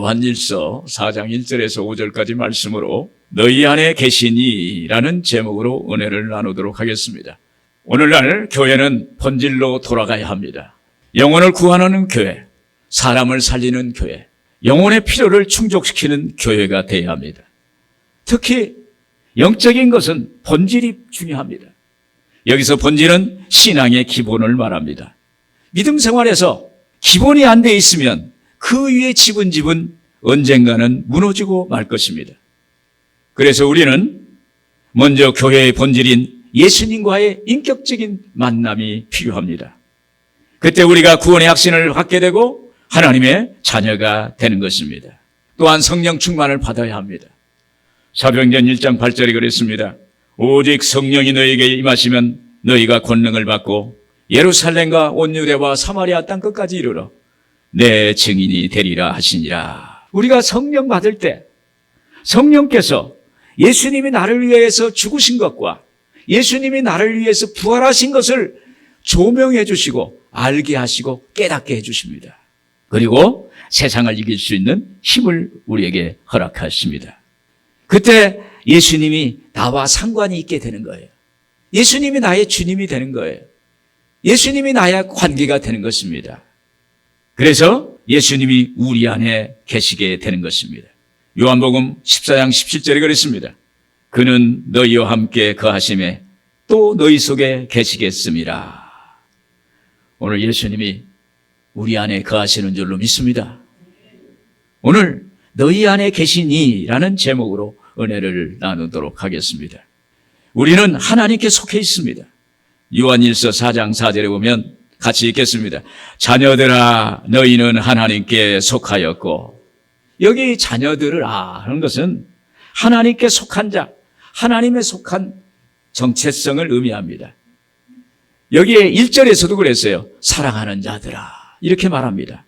요한일서 4장 1절에서 5절까지 말씀으로 너희 안에 계시니 라는 제목으로 은혜를 나누도록 하겠습니다. 오늘날 교회는 본질로 돌아가야 합니다. 영혼을 구원하는 교회, 사람을 살리는 교회, 영혼의 필요를 충족시키는 교회가 되어야 합니다. 특히 영적인 것은 본질이 중요합니다. 여기서 본질은 신앙의 기본을 말합니다. 믿음 생활에서 기본이 안 돼 있으면 그 위에 집은 집은 언젠가는 무너지고 말 것입니다. 그래서 우리는 먼저 교회의 본질인 예수님과의 인격적인 만남이 필요합니다. 그때 우리가 구원의 확신을 갖게 되고 하나님의 자녀가 되는 것입니다. 또한 성령 충만을 받아야 합니다. 사도행전 1장 8절에 그랬습니다. 오직 성령이 너희에게 임하시면 너희가 권능을 받고 예루살렘과 온 유대와 사마리아 땅 끝까지 이르러 내 증인이 되리라 하시니라. 우리가 성령 받을 때 성령께서 예수님이 나를 위해서 죽으신 것과 예수님이 나를 위해서 부활하신 것을 조명해 주시고 알게 하시고 깨닫게 해 주십니다. 그리고 세상을 이길 수 있는 힘을 우리에게 허락하십니다. 그때 예수님이 나와 상관이 있게 되는 거예요. 예수님이 나의 주님이 되는 거예요. 예수님이 나의 관계가 되는 것입니다. 그래서 예수님이 우리 안에 계시게 되는 것입니다. 요한복음 14장 17절에 그랬습니다. 그는 너희와 함께 거하심에 또 너희 속에 계시겠음이라. 오늘 예수님이 우리 안에 거하시는 줄로 믿습니다. 오늘 너희 안에 계시니 라는 제목으로 은혜를 나누도록 하겠습니다. 우리는 하나님께 속해 있습니다. 요한일서 4장 4절에 보면 같이 읽겠습니다. 자녀들아 너희는 하나님께 속하였고, 여기 자녀들을 하는 것은 하나님께 속한 자, 하나님에 속한 정체성을 의미합니다. 여기에 1절에서도 그랬어요. 사랑하는 자들아 이렇게 말합니다.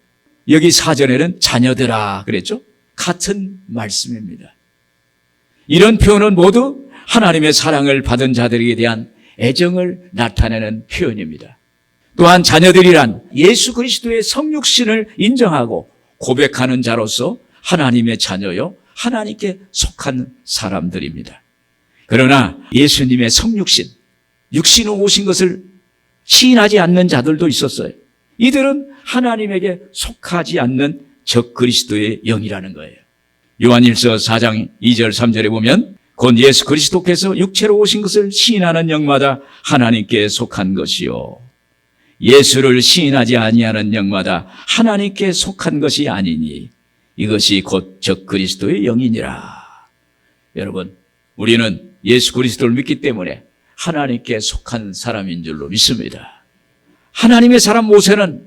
여기 4절에는 자녀들아 그랬죠. 같은 말씀입니다. 이런 표현은 모두 하나님의 사랑을 받은 자들에게 대한 애정을 나타내는 표현입니다. 또한 자녀들이란 예수 그리스도의 성육신을 인정하고 고백하는 자로서 하나님의 자녀요 하나님께 속한 사람들입니다. 그러나 예수님의 성육신, 육신으로 오신 것을 시인하지 않는 자들도 있었어요. 이들은 하나님에게 속하지 않는 적그리스도의 영이라는 거예요. 요한일서 4장 2절 3절에 보면 곧 예수 그리스도께서 육체로 오신 것을 시인하는 영마다 하나님께 속한 것이요 예수를 시인하지 아니하는 영마다 하나님께 속한 것이 아니니 이것이 곧 적그리스도의 영이니라. 여러분, 우리는 예수 그리스도를 믿기 때문에 하나님께 속한 사람인 줄로 믿습니다. 하나님의 사람 모세는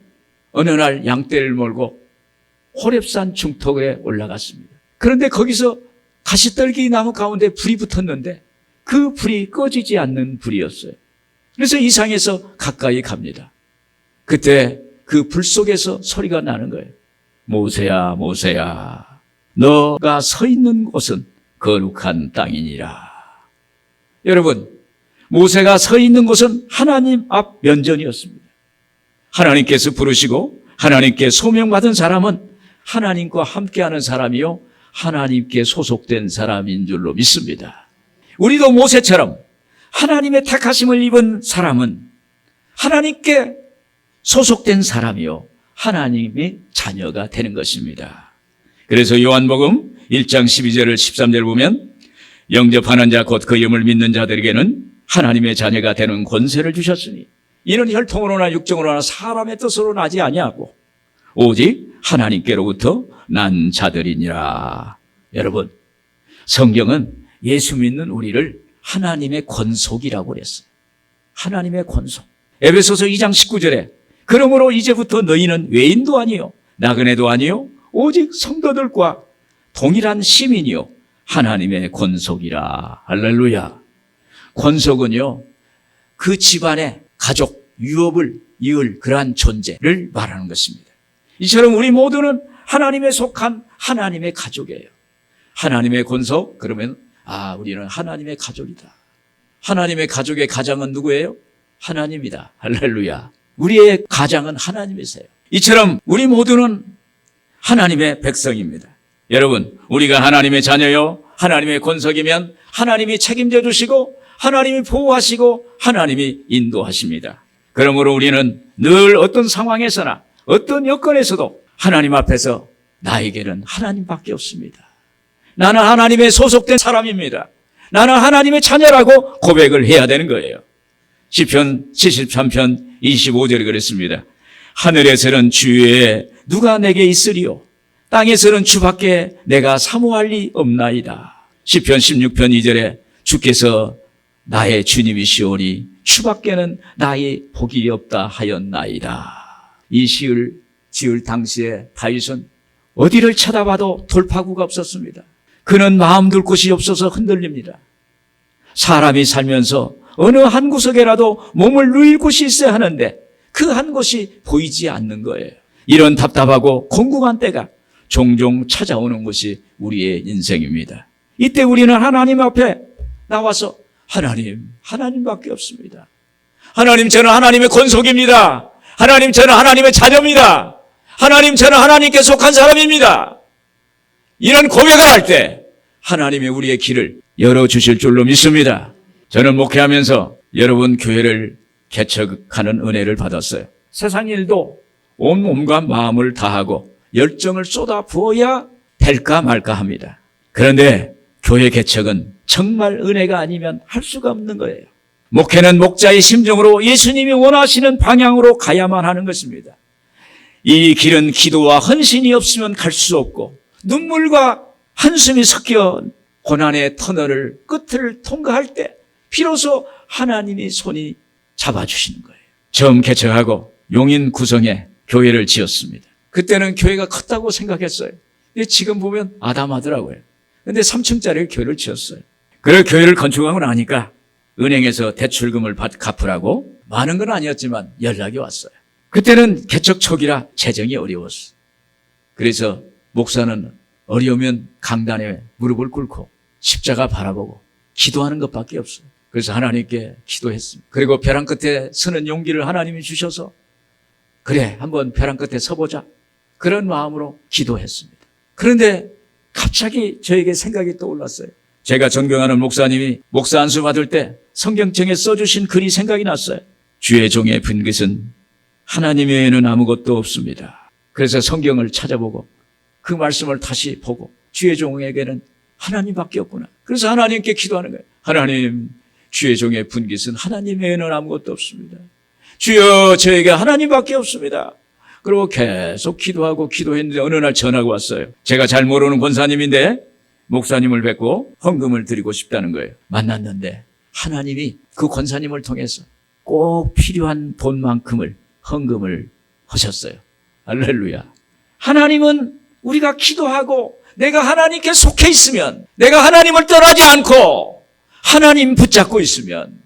어느 날 양떼를 몰고 호렙산 중턱에 올라갔습니다. 그런데 거기서 가시떨기 나무 가운데 불이 붙었는데 그 불이 꺼지지 않는 불이었어요. 그래서 이상해서 가까이 갑니다. 그때 그 불 속에서 소리가 나는 거예요. 모세야 모세야 너가 서 있는 곳은 거룩한 땅이니라. 여러분, 모세가 서 있는 곳은 하나님 앞 면전이었습니다. 하나님께서 부르시고 하나님께 소명받은 사람은 하나님과 함께하는 사람이요 하나님께 소속된 사람인 줄로 믿습니다. 우리도 모세처럼 하나님의 택하심을 입은 사람은 하나님께 소속된 사람이요 하나님의 자녀가 되는 것입니다. 그래서 요한복음 1장 12절을 13절 보면 영접하는 자 곧 그 이름을 믿는 자들에게는 하나님의 자녀가 되는 권세를 주셨으니 이는 혈통으로나 육정으로나 사람의 뜻으로 나지 아니하고 오직 하나님께로부터 난 자들이니라. 여러분, 성경은 예수 믿는 우리를 하나님의 권속이라고 그랬어요. 하나님의 권속. 에베소서 2장 19절에 그러므로 이제부터 너희는 외인도 아니요 나그네도 아니요 오직 성도들과 동일한 시민이요 하나님의 권속이라. 할렐루야. 권속은요 그 집안의 가족, 유업을 이을 그러한 존재를 말하는 것입니다. 이처럼 우리 모두는 하나님에 속한 하나님의 가족이에요. 하나님의 권속, 그러면 우리는 하나님의 가족이다. 하나님의 가족의 가장은 누구예요? 하나님이다. 할렐루야. 우리의 가장은 하나님이세요. 이처럼 우리 모두는 하나님의 백성입니다. 여러분, 우리가 하나님의 자녀요, 하나님의 권속이면 하나님이 책임져 주시고 하나님이 보호하시고 하나님이 인도하십니다. 그러므로 우리는 늘 어떤 상황에서나 어떤 여건에서도 하나님 앞에서 나에게는 하나님밖에 없습니다. 나는 하나님의 소속된 사람입니다. 나는 하나님의 자녀라고 고백을 해야 되는 거예요. 시편 73편 25절에 그랬습니다. 하늘에서는 주 외에 누가 내게 있으리요? 땅에서는 주밖에 내가 사모할 리 없나이다. 시편 16편 2절에 주께서 나의 주님이시오니 주밖에는 나의 복이 없다 하였나이다. 이 시를 지을 당시에 다윗은 어디를 쳐다봐도 돌파구가 없었습니다. 그는 마음 둘 곳이 없어서 흔들립니다. 사람이 살면서 어느 한 구석에라도 몸을 누일 곳이 있어야 하는데 그 한 곳이 보이지 않는 거예요. 이런 답답하고 공공한 때가 종종 찾아오는 것이 우리의 인생입니다. 이때 우리는 하나님 앞에 나와서 하나님밖에 없습니다. 하나님, 저는 하나님의 권속입니다. 하나님, 저는 하나님의 자녀입니다. 하나님, 저는 하나님께 속한 사람입니다. 이런 고백을 할 때 하나님이 우리의 길을 열어주실 줄로 믿습니다. 저는 목회하면서 여러분 교회를 개척하는 은혜를 받았어요. 세상 일도 온 몸과 마음을 다하고 열정을 쏟아 부어야 될까 말까 합니다. 그런데 교회 개척은 정말 은혜가 아니면 할 수가 없는 거예요. 목회는 목자의 심정으로 예수님이 원하시는 방향으로 가야만 하는 것입니다. 이 길은 기도와 헌신이 없으면 갈 수 없고 눈물과 한숨이 섞여 고난의 터널을 끝을 통과할 때 비로소 하나님이 손이 잡아주시는 거예요. 처음 개척하고 용인 구성에 교회를 지었습니다. 그때는 교회가 컸다고 생각했어요. 근데 지금 보면 아담하더라고요. 근데 3층짜리 교회를 지었어요. 그래 교회를 건축하고 나니까 은행에서 대출금을 갚으라고 많은 건 아니었지만 연락이 왔어요. 그때는 개척 초기라 재정이 어려웠어요. 그래서 목사는 어려우면 강단에 무릎을 꿇고 십자가 바라보고 기도하는 것밖에 없어요. 그래서 하나님께 기도했습니다. 그리고 벼랑 끝에 서는 용기를 하나님이 주셔서 그래 한번 벼랑 끝에 서보자 그런 마음으로 기도했습니다. 그런데 갑자기 저에게 생각이 떠올랐어요. 제가 존경하는 목사님이 목사 안수 받을 때 성경책에 써주신 글이 생각이 났어요. 주의 종의 분깃은 하나님 외에는 아무것도 없습니다. 그래서 성경을 찾아보고 그 말씀을 다시 보고 주의 종에게는 하나님밖에 없구나. 그래서 하나님께 기도하는 거예요. 하나님, 주의 종의 분깃은 하나님 외에는 아무것도 없습니다. 주여, 저에게 하나님밖에 없습니다. 그리고 계속 기도하고 기도했는데 어느 날 전화가 왔어요. 제가 잘 모르는 권사님인데 목사님을 뵙고 헌금을 드리고 싶다는 거예요. 만났는데 하나님이 그 권사님을 통해서 꼭 필요한 돈만큼을 헌금을 하셨어요. 할렐루야. 하나님은 우리가 기도하고 내가 하나님께 속해 있으면, 내가 하나님을 떠나지 않고 하나님 붙잡고 있으면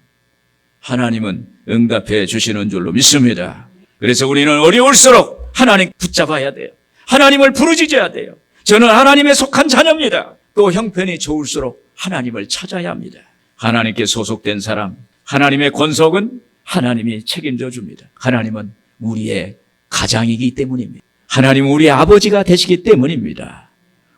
하나님은 응답해 주시는 줄로 믿습니다. 그래서 우리는 어려울수록 하나님 붙잡아야 돼요. 하나님을 부르짖어야 돼요. 저는 하나님에 속한 자녀입니다. 또 형편이 좋을수록 하나님을 찾아야 합니다. 하나님께 소속된 사람, 하나님의 권속은 하나님이 책임져 줍니다. 하나님은 우리의 가장이기 때문입니다. 하나님은 우리의 아버지가 되시기 때문입니다.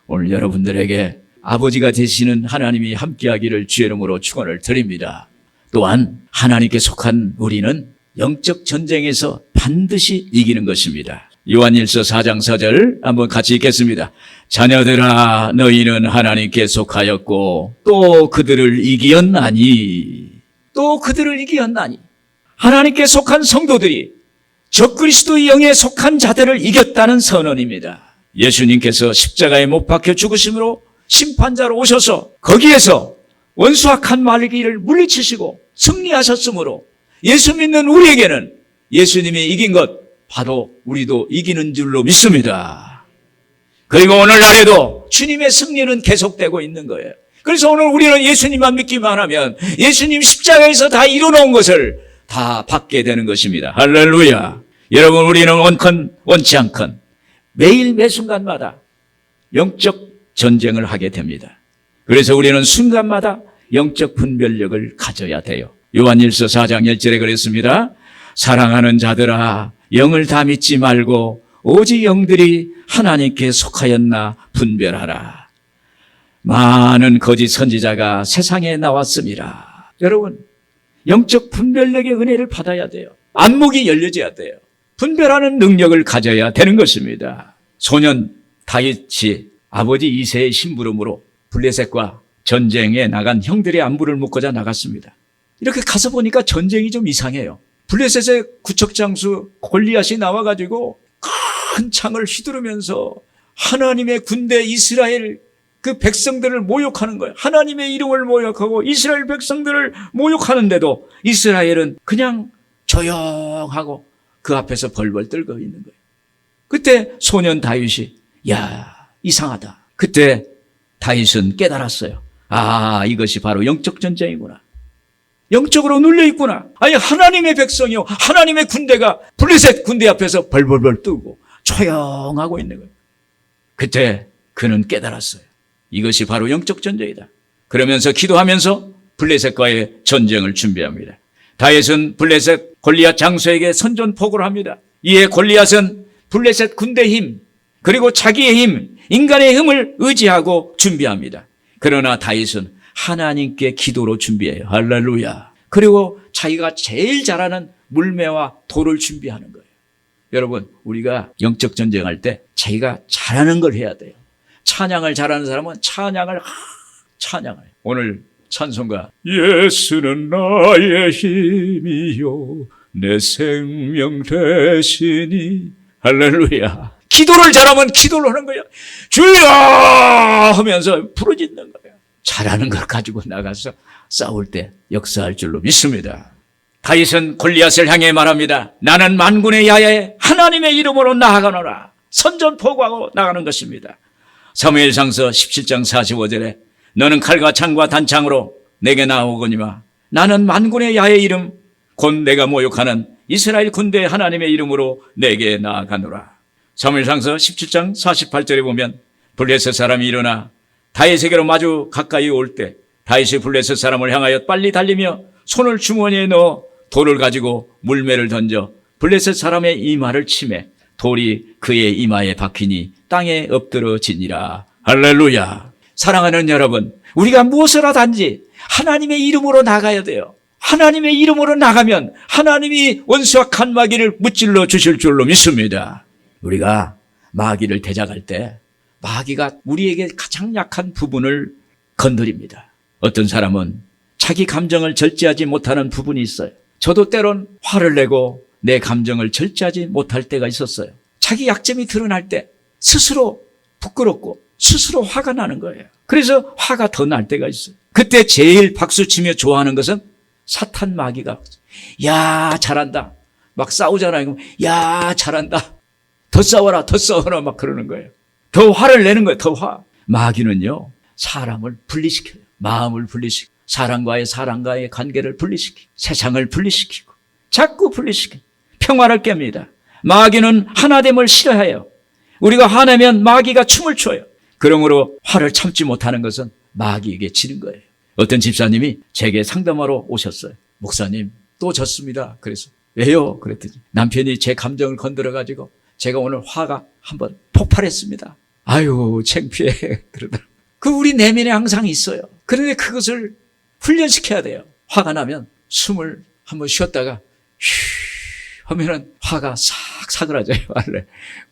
오늘 여러분들에게 아버지가 되시는 하나님이 함께하기를 주의 이름으로 축원을 드립니다. 또한 하나님께 속한 우리는 영적 전쟁에서 반드시 이기는 것입니다. 요한일서 4장 4절 한번 같이 읽겠습니다. 자녀들아 너희는 하나님께 속하였고 또 그들을 이기었나니 하나님께 속한 성도들이 적그리스도의 영에 속한 자들을 이겼다는 선언입니다. 예수님께서 십자가에 못 박혀 죽으심으로 심판자로 오셔서 거기에서 원수악한 마귀를 물리치시고 승리하셨으므로 예수 믿는 우리에게는 예수님이 이긴 것 바로 우리도 이기는 줄로 믿습니다. 그리고 오늘날에도 주님의 승리는 계속되고 있는 거예요. 그래서 오늘 우리는 예수님만 믿기만 하면 예수님 십자가에서 다 이루어놓은 것을 다 받게 되는 것입니다. 할렐루야. 여러분, 우리는 원컨 원치 않건 매일 매 순간마다 영적 전쟁을 하게 됩니다. 그래서 우리는 순간마다 영적 분별력을 가져야 돼요. 요한일서 4장 1절에 그랬습니다. 사랑하는 자들아 영을 다 믿지 말고 오직 영들이 하나님께 속하였나 분별하라. 많은 거짓 선지자가 세상에 나왔습니다. 여러분, 영적 분별력의 은혜를 받아야 돼요. 안목이 열려져야 돼요. 분별하는 능력을 가져야 되는 것입니다. 소년 다윗이 아버지 이새의 심부름으로 블레셋과 전쟁에 나간 형들의 안부를 묻고자 나갔습니다. 이렇게 가서 보니까 전쟁이 좀 이상해요. 블레셋의 구척장수 골리앗이 나와가지고 큰 창을 휘두르면서 하나님의 군대 이스라엘 그 백성들을 모욕하는 거예요. 하나님의 이름을 모욕하고 이스라엘 백성들을 모욕하는데도 이스라엘은 그냥 조용하고 그 앞에서 벌벌 떨고 있는 거예요. 그때 소년 다윗이 이상하다. 그때 다윗은 깨달았어요. 이것이 바로 영적 전쟁이구나. 영적으로 눌려있구나. 아니, 하나님의 백성이요, 하나님의 군대가 블레셋 군대 앞에서 벌벌벌 뜨고 조용하고 있는 거예요. 그때 그는 깨달았어요. 이것이 바로 영적 전쟁이다. 그러면서 기도하면서 블레셋과의 전쟁을 준비합니다. 다윗은 블레셋 골리앗 장수에게 선전포고를 합니다. 이에 골리앗은 블레셋 군대의 힘, 그리고 자기의 힘, 인간의 힘을 의지하고 준비합니다. 그러나 다윗은 하나님께 기도로 준비해요. 할렐루야. 그리고 자기가 제일 잘하는 물매와 돌을 준비하는 거예요. 여러분, 우리가 영적 전쟁할 때 자기가 잘하는 걸 해야 돼요. 찬양을 잘하는 사람은 찬양을. 오늘 찬송가, 예수는 나의 힘이요 내 생명 되시니. 할렐루야. 기도를 잘하면 기도를 하는 거예요. 주여 하면서 부르짖는 거예요. 잘하는 걸 가지고 나가서 싸울 때 역사할 줄로 믿습니다. 다윗은 골리앗을 향해 말합니다. 나는 만군의 야에 하나님의 이름으로 나아가노라. 선전포고하고 나가는 것입니다. 사무엘상서 17장 45절에 너는 칼과 창과 단창으로 내게 나오거니와 나는 만군의 야의 이름 곧 내가 모욕하는 이스라엘 군대의 하나님의 이름으로 내게 나아가노라. 사무엘상서 17장 48절에 보면 블레셋 사람이 일어나 다윗에게로 마주 가까이 올 때 다윗이 블레셋 사람을 향하여 빨리 달리며 손을 주머니에 넣어 돌을 가지고 물매를 던져 블레셋 사람의 이마를 치매 돌이 그의 이마에 박히니 땅에 엎드러지니라. 할렐루야. 사랑하는 여러분, 우리가 무엇을 하든지 하나님의 이름으로 나가야 돼요. 하나님의 이름으로 나가면 하나님이 원수와 칸마귀를 무찔러 주실 줄로 믿습니다. 우리가 마귀를 대적할 때 마귀가 우리에게 가장 약한 부분을 건드립니다. 어떤 사람은 자기 감정을 절제하지 못하는 부분이 있어요. 저도 때론 화를 내고 내 감정을 절제하지 못할 때가 있었어요. 자기 약점이 드러날 때 스스로 부끄럽고 스스로 화가 나는 거예요. 그래서 화가 더 날 때가 있어요. 그때 제일 박수치며 좋아하는 것은 사탄 마귀가 야 잘한다 막 싸우잖아요. 야 잘한다 더 싸워라 막 그러는 거예요. 더 화를 내는 거예요. 더 화. 마귀는요 사람을 분리시켜요. 마음을 분리시키고 사람과의 관계를 분리시키고 세상을 분리시키고 자꾸 분리시키고 평화를 깹니다. 마귀는 하나됨을 싫어해요. 우리가 화내면 마귀가 춤을 춰요. 그러므로 화를 참지 못하는 것은 마귀에게 지는 거예요. 어떤 집사님이 제게 상담하러 오셨어요. 목사님 또 졌습니다. 그래서 왜요? 그랬더니 남편이 제 감정을 건드려가지고 제가 오늘 화가 한번 폭발했습니다. 아유 창피해 그러더라고요. 그 우리 내면에 항상 있어요. 그런데 그것을 훈련시켜야 돼요. 화가 나면 숨을 한번 쉬었다가 휴 하면은 화가 싹 사그라져요.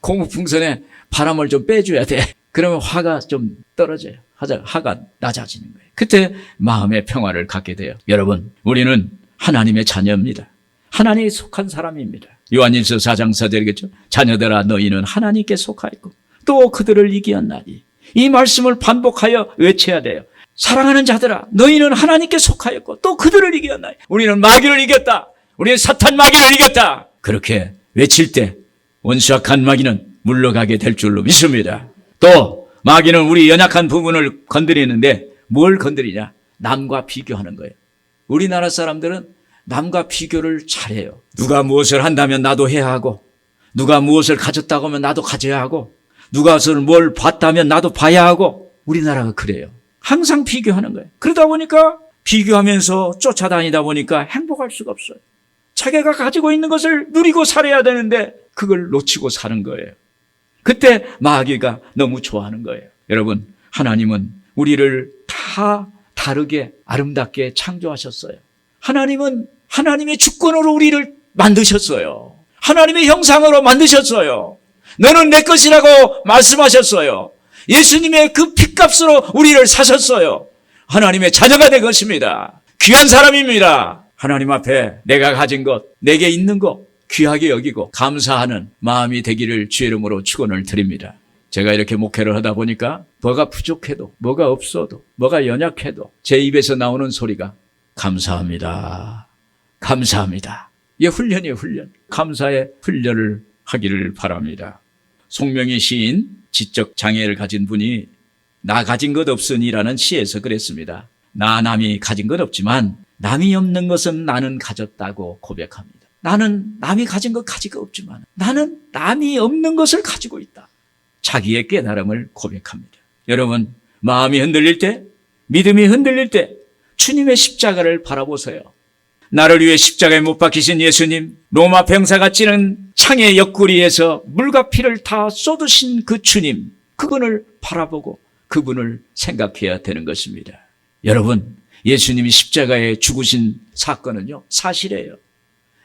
고무풍선에 바람을 좀 빼줘야 돼. 그러면 화가 좀 떨어져요. 화가 낮아지는 거예요. 그때 마음의 평화를 갖게 돼요. 여러분, 우리는 하나님의 자녀입니다. 하나님에 속한 사람입니다. 요한일서 4장 4절이겠죠. 자녀들아 너희는 하나님께 속하였고 또 그들을 이기었나니. 이 말씀을 반복하여 외쳐야 돼요. 사랑하는 자들아 너희는 하나님께 속하였고 또 그들을 이기었나니. 우리는 마귀를 이겼다. 우리는 사탄 마귀를 이겼다. 그렇게 외칠 때 원수와 칸마귀는 물러가게 될 줄로 믿습니다. 또 마귀는 우리 연약한 부분을 건드리는데 뭘 건드리냐? 남과 비교하는 거예요. 우리나라 사람들은 남과 비교를 잘해요. 누가 무엇을 한다면 나도 해야 하고 누가 무엇을 가졌다고 하면 나도 가져야 하고 누가 뭘 봤다면 나도 봐야 하고 우리나라가 그래요. 항상 비교하는 거예요. 그러다 보니까 비교하면서 쫓아다니다 보니까 행복할 수가 없어요. 자기가 가지고 있는 것을 누리고 살아야 되는데 그걸 놓치고 사는 거예요. 그때 마귀가 너무 좋아하는 거예요. 여러분, 하나님은 우리를 다 다르게 아름답게 창조하셨어요. 하나님은 하나님의 주권으로 우리를 만드셨어요. 하나님의 형상으로 만드셨어요. 너는 내 것이라고 말씀하셨어요. 예수님의 그 핏값으로 우리를 사셨어요. 하나님의 자녀가 된 것입니다. 귀한 사람입니다. 하나님 앞에 내가 가진 것, 내게 있는 것 귀하게 여기고 감사하는 마음이 되기를 주의 이름으로 축원을 드립니다. 제가 이렇게 목회를 하다 보니까 뭐가 부족해도, 뭐가 없어도, 뭐가 연약해도 제 입에서 나오는 소리가 감사합니다. 감사합니다. 이게 훈련이에요, 훈련. 감사의 훈련을 하기를 바랍니다. 송명희 시인, 지적 장애를 가진 분이 나 가진 것 없으니라는 시에서 그랬습니다. 나 남이 가진 것 없지만 남이 없는 것은 나는 가졌다고 고백합니다. 나는 남이 가진 것 가지고 없지만 나는 남이 없는 것을 가지고 있다. 자기의 깨달음을 고백합니다. 여러분, 마음이 흔들릴 때, 믿음이 흔들릴 때 주님의 십자가를 바라보세요. 나를 위해 십자가에 못 박히신 예수님, 로마 병사가 찌는 창의 옆구리에서 물과 피를 다 쏟으신 그 주님, 그분을 바라보고 그분을 생각해야 되는 것입니다. 여러분, 예수님이 십자가에 죽으신 사건은요, 사실이에요.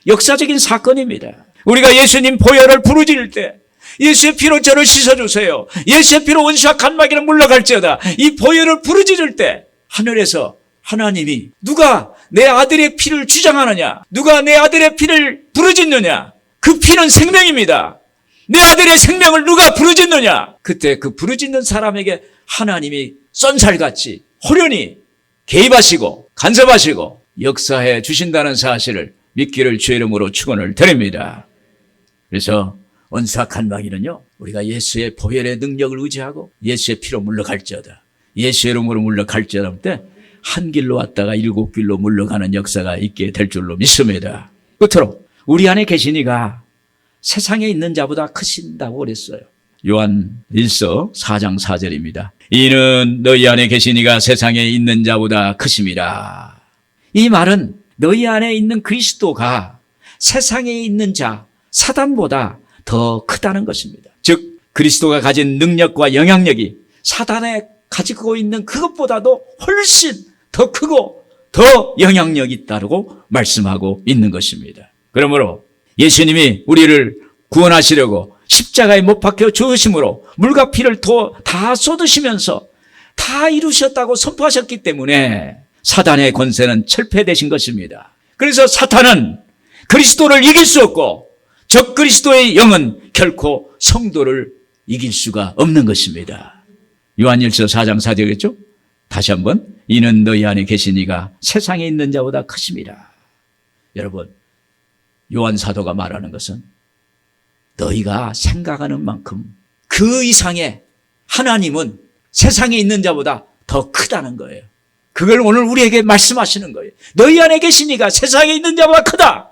역사적인 사건입니다. 우리가 예수님 보혈을 부르짖을 때 예수의 피로 저를 씻어주세요. 예수의 피로 원수와 간마귀는 물러갈지어다. 이 보혈을 부르짖을 때 하늘에서 하나님이 누가 내 아들의 피를 주장하느냐, 누가 내 아들의 피를 부르짖느냐, 그 피는 생명입니다. 내 아들의 생명을 누가 부르짖느냐, 그때 그 부르짖는 사람에게 하나님이 쏜살같이 호련히 개입하시고 간섭하시고 역사해 주신다는 사실을 믿기를 주의 이름으로 축원을 드립니다. 그래서 원수와 간마귀는요, 우리가 예수의 보혈의 능력을 의지하고 예수의 피로 물러갈지어다, 예수의 이름으로 물러갈지어다 할 때 한 길로 왔다가 7길로 물러가는 역사가 있게 될 줄로 믿습니다. 끝으로 우리 안에 계신 이가 세상에 있는 자보다 크신다고 그랬어요. 요한 1서 4장 4절입니다. 이는 너희 안에 계신 이가 세상에 있는 자보다 크심이라. 이 말은 너희 안에 있는 그리스도가 세상에 있는 자 사단보다 더 크다는 것입니다. 즉 그리스도가 가진 능력과 영향력이 사단에 가지고 있는 그것보다도 훨씬 더 크고 더 영향력이 있다고 말씀하고 있는 것입니다. 그러므로 예수님이 우리를 구원하시려고 십자가에 못 박혀 죽으심으로 물과 피를 다 쏟으시면서 다 이루셨다고 선포하셨기 때문에 사단의 권세는 철폐되신 것입니다. 그래서 사탄은 그리스도를 이길 수 없고 적 그리스도의 영은 결코 성도를 이길 수가 없는 것입니다. 요한일서 4장 4절이겠죠? 다시 한번, 이는 너희 안에 계신 이가 세상에 있는 자보다 크심이라. 여러분, 요한 사도가 말하는 것은 너희가 생각하는 만큼 그 이상의 하나님은 세상에 있는 자보다 더 크다는 거예요. 그걸 오늘 우리에게 말씀하시는 거예요. 너희 안에 계신 이가 세상에 있는 자보다 크다.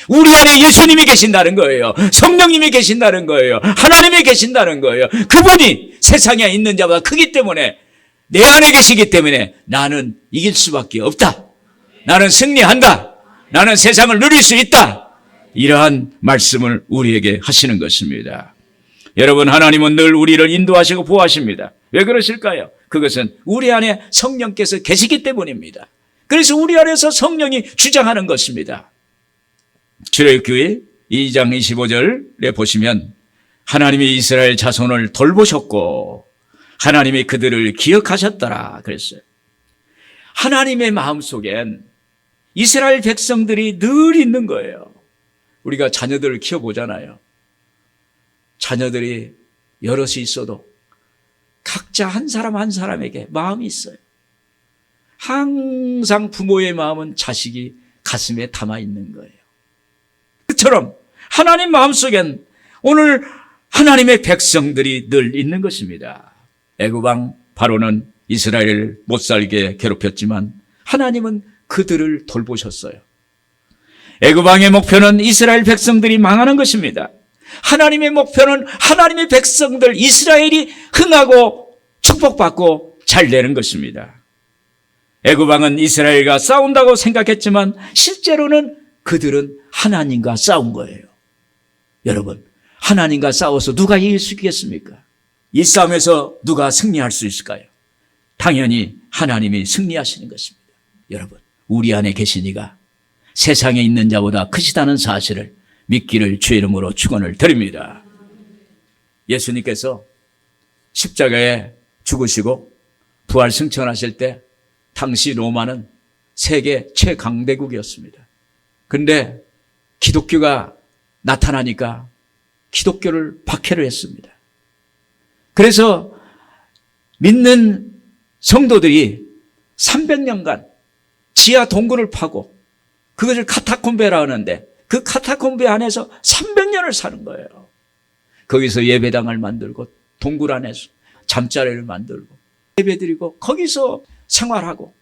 우리 안에 예수님이 계신다는 거예요. 성령님이 계신다는 거예요. 하나님이 계신다는 거예요. 그분이 세상에 있는 자보다 크기 때문에, 내 안에 계시기 때문에 나는 이길 수밖에 없다. 나는 승리한다. 나는 세상을 누릴 수 있다. 이러한 말씀을 우리에게 하시는 것입니다. 여러분, 하나님은 늘 우리를 인도하시고 보호하십니다. 왜 그러실까요? 그것은 우리 안에 성령께서 계시기 때문입니다. 그래서 우리 안에서 성령이 주장하는 것입니다. 출애굽기 2장 25절에 보시면 하나님이 이스라엘 자손을 돌보셨고 하나님이 그들을 기억하셨더라 그랬어요. 하나님의 마음속엔 이스라엘 백성들이 늘 있는 거예요. 우리가 자녀들을 키워보잖아요. 자녀들이 여럿이 있어도 각자 한 사람 한 사람에게 마음이 있어요. 항상 부모의 마음은 자식이 가슴에 담아 있는 거예요. 그처럼 하나님 마음속엔 오늘 하나님의 백성들이 늘 있는 것입니다. 애굽왕 바로는 이스라엘을 못살게 괴롭혔지만 하나님은 그들을 돌보셨어요. 애굽왕의 목표는 이스라엘 백성들이 망하는 것입니다. 하나님의 목표는 하나님의 백성들 이스라엘이 흥하고 축복받고 잘 되는 것입니다. 애굽왕은 이스라엘과 싸운다고 생각했지만 실제로는 그들은 하나님과 싸운 거예요. 여러분, 하나님과 싸워서 누가 이길 수 있겠습니까? 이 싸움에서 누가 승리할 수 있을까요? 당연히 하나님이 승리하시는 것입니다. 여러분, 우리 안에 계신 이가 세상에 있는 자보다 크시다는 사실을 믿기를 주의 이름으로 축원을 드립니다. 예수님께서 십자가에 죽으시고 부활 승천하실 때 당시 로마는 세계 최강대국이었습니다. 그런데 기독교가 나타나니까 기독교를 박해를 했습니다. 그래서 믿는 성도들이 300년간 지하 동굴을 파고 그것을 카타콤베라 하는데 그 카타콤베 안에서 300년을 사는 거예요. 거기서 예배당을 만들고 동굴 안에서 잠자리를 만들고 예배드리고 거기서 생활하고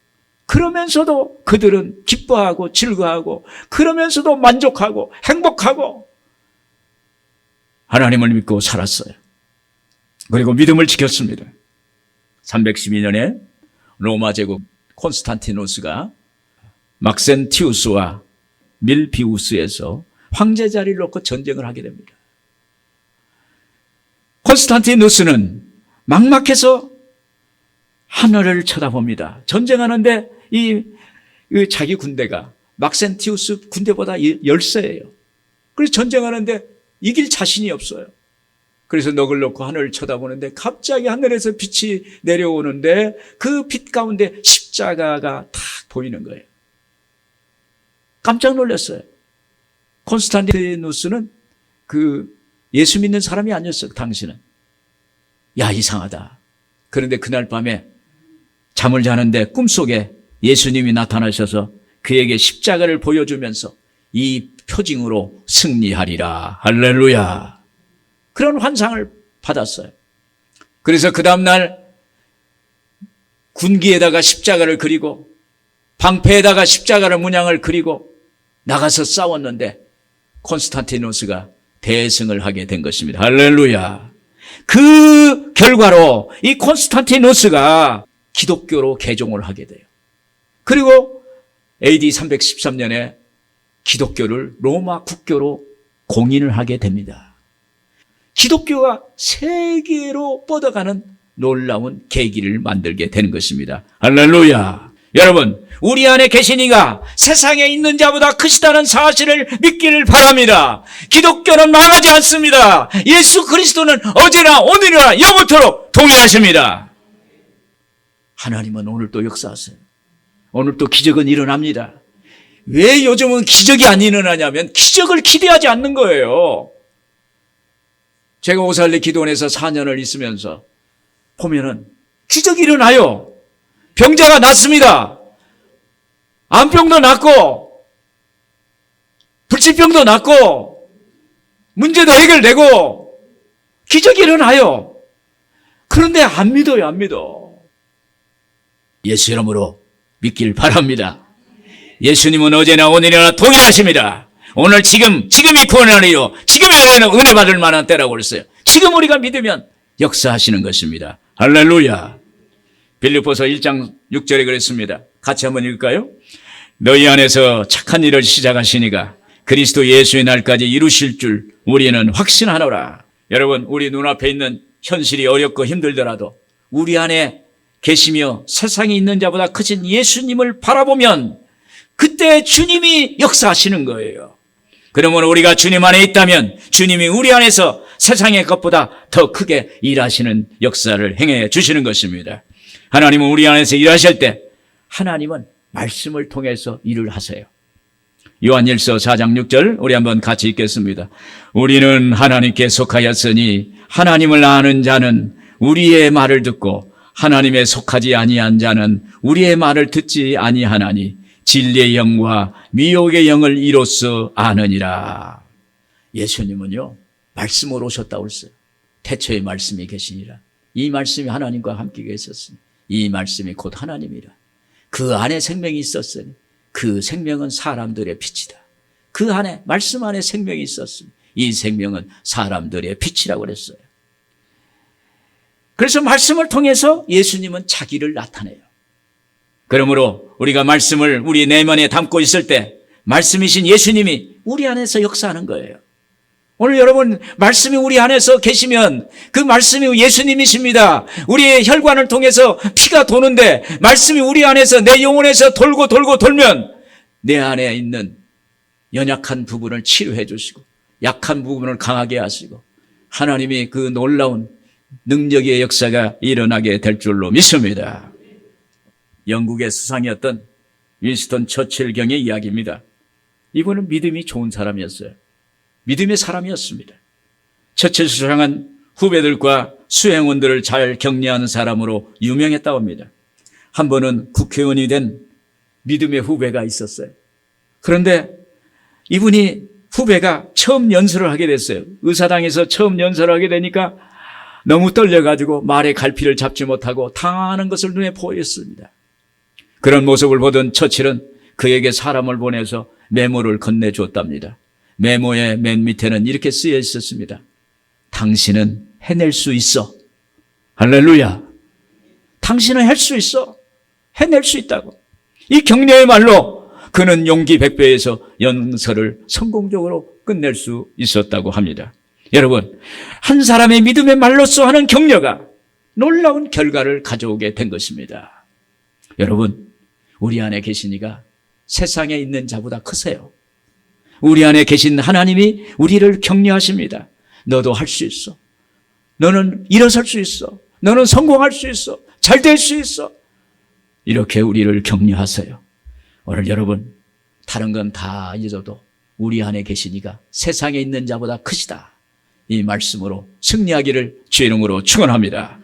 그러면서도 그들은 기뻐하고 즐거워하고 그러면서도 만족하고 행복하고 하나님을 믿고 살았어요. 그리고 믿음을 지켰습니다. 312년에 로마 제국 콘스탄티노스가 막센티우스와 밀비우스에서 황제 자리를 놓고 전쟁을 하게 됩니다. 콘스탄티누스는 막막해서 하늘을 쳐다봅니다. 전쟁하는데 자기 군대가 막센티우스 군대보다 열세예요. 그래서 전쟁하는데 이길 자신이 없어요. 그래서 넋을 놓고 하늘을 쳐다보는데 갑자기 하늘에서 빛이 내려오는데 그 빛 가운데 십자가가 탁 보이는 거예요. 깜짝 놀랐어요. 콘스탄티누스는 예수 믿는 사람이 아니었어요. 당신은. 야, 이상하다. 그런데 그날 밤에 잠을 자는데 꿈속에 예수님이 나타나셔서 그에게 십자가를 보여주면서 이 표징으로 승리하리라. 할렐루야. 그런 환상을 받았어요. 그래서 그 다음날 군기에다가 십자가를 그리고 방패에다가 십자가를 문양을 그리고 나가서 싸웠는데 콘스탄티누스가 대승을 하게 된 것입니다. 할렐루야. 그 결과로 이 콘스탄티누스가 기독교로 개종을 하게 돼요. 그리고 AD 313년에 기독교를 로마 국교로 공인을 하게 됩니다. 기독교가 세계로 뻗어가는 놀라운 계기를 만들게 되는 것입니다. 할렐루야. 여러분, 우리 안에 계신 이가 세상에 있는 자보다 크시다는 사실을 믿기를 바랍니다. 기독교는 망하지 않습니다. 예수 그리스도는 어제나 오늘이나 영원토록 동일하십니다. 하나님은 오늘 또 역사하세요. 오늘 또 기적은 일어납니다. 왜 요즘은 기적이 안 일어나냐면 기적을 기대하지 않는 거예요. 제가 오살리 기도원에서 4년을 있으면서 보면은 기적이 일어나요. 병자가 낫습니다. 암병도 낫고 불치병도 낫고 문제도 해결되고 기적이 일어나요. 그런데 안 믿어요. 안 믿어. 예수 이름으로 믿길 바랍니다. 예수님은 어제나 오늘이나 동일하십니다. 오늘 지금이 구원하리요. 지금이 은혜 받을 만한 때라고 그랬어요. 지금 우리가 믿으면 역사하시는 것입니다. 할렐루야. 빌립보서 1장 6절에 그랬습니다. 같이 한번 읽을까요? 너희 안에서 착한 일을 시작하시니가 그리스도 예수의 날까지 이루실 줄 우리는 확신하노라. 여러분, 우리 눈앞에 있는 현실이 어렵고 힘들더라도 우리 안에 계시며 세상에 있는 자보다 크신 예수님을 바라보면 그때 주님이 역사하시는 거예요. 그러면 우리가 주님 안에 있다면 주님이 우리 안에서 세상의 것보다 더 크게 일하시는 역사를 행해 주시는 것입니다. 하나님은 우리 안에서 일하실 때 하나님은 말씀을 통해서 일을 하세요. 요한일서 4장 6절 우리 한번 같이 읽겠습니다. 우리는 하나님께 속하였으니 하나님을 아는 자는 우리의 말을 듣고 하나님에 속하지 아니한 자는 우리의 말을 듣지 아니하나니 진리의 영과 미혹의 영을 이로써 아느니라. 예수님은요 말씀으로 오셨다고 했어요. 태초에 말씀이 계시니라. 이 말씀이 하나님과 함께 계셨으니 이 말씀이 곧 하나님이라. 그 안에 생명이 있었으니 그 생명은 사람들의 빛이다. 그 안에 말씀 안에 생명이 있었으니 이 생명은 사람들의 빛이라고 그랬어요. 그래서 말씀을 통해서 예수님은 자기를 나타내요. 그러므로 우리가 말씀을 우리 내면에 담고 있을 때 말씀이신 예수님이 우리 안에서 역사하는 거예요. 오늘 여러분 말씀이 우리 안에서 계시면 그 말씀이 예수님이십니다. 우리의 혈관을 통해서 피가 도는데 말씀이 우리 안에서 내 영혼에서 돌고 돌면 내 안에 있는 연약한 부분을 치료해 주시고 약한 부분을 강하게 하시고 하나님이 그 놀라운 능력의 역사가 일어나게 될 줄로 믿습니다. 영국의 수상이었던 윈스턴 처칠 경의 이야기입니다. 이분은 믿음이 좋은 사람이었어요. 믿음의 사람이었습니다. 처칠 수상은 후배들과 수행원들을 잘 격려하는 사람으로 유명했다고 합니다. 한 번은 국회의원이 된 믿음의 후배가 있었어요. 그런데 이분이 후배가 처음 연설을 하게 됐어요. 의사당에서 처음 연설을 하게 되니까 너무 떨려가지고 말의 갈피를 잡지 못하고 당하는 것을 눈에 보였습니다. 그런 모습을 보던 처칠은 그에게 사람을 보내서 메모를 건네줬답니다. 메모의 맨 밑에는 이렇게 쓰여 있었습니다. 당신은 해낼 수 있어. 할렐루야. 당신은 할 수 있어. 해낼 수 있다고. 이 격려의 말로 그는 용기 100배에서 연설을 성공적으로 끝낼 수 있었다고 합니다. 여러분, 한 사람의 믿음의 말로써 하는 격려가 놀라운 결과를 가져오게 된 것입니다. 여러분, 우리 안에 계신 이가 세상에 있는 자보다 크세요. 우리 안에 계신 하나님이 우리를 격려하십니다. 너도 할 수 있어. 너는 일어설 수 있어. 너는 성공할 수 있어. 잘 될 수 있어. 이렇게 우리를 격려하세요. 오늘 여러분, 다른 건 다 잊어도 우리 안에 계신 이가 세상에 있는 자보다 크시다. 이 말씀으로 승리하기를 주의 이름으로 축원합니다.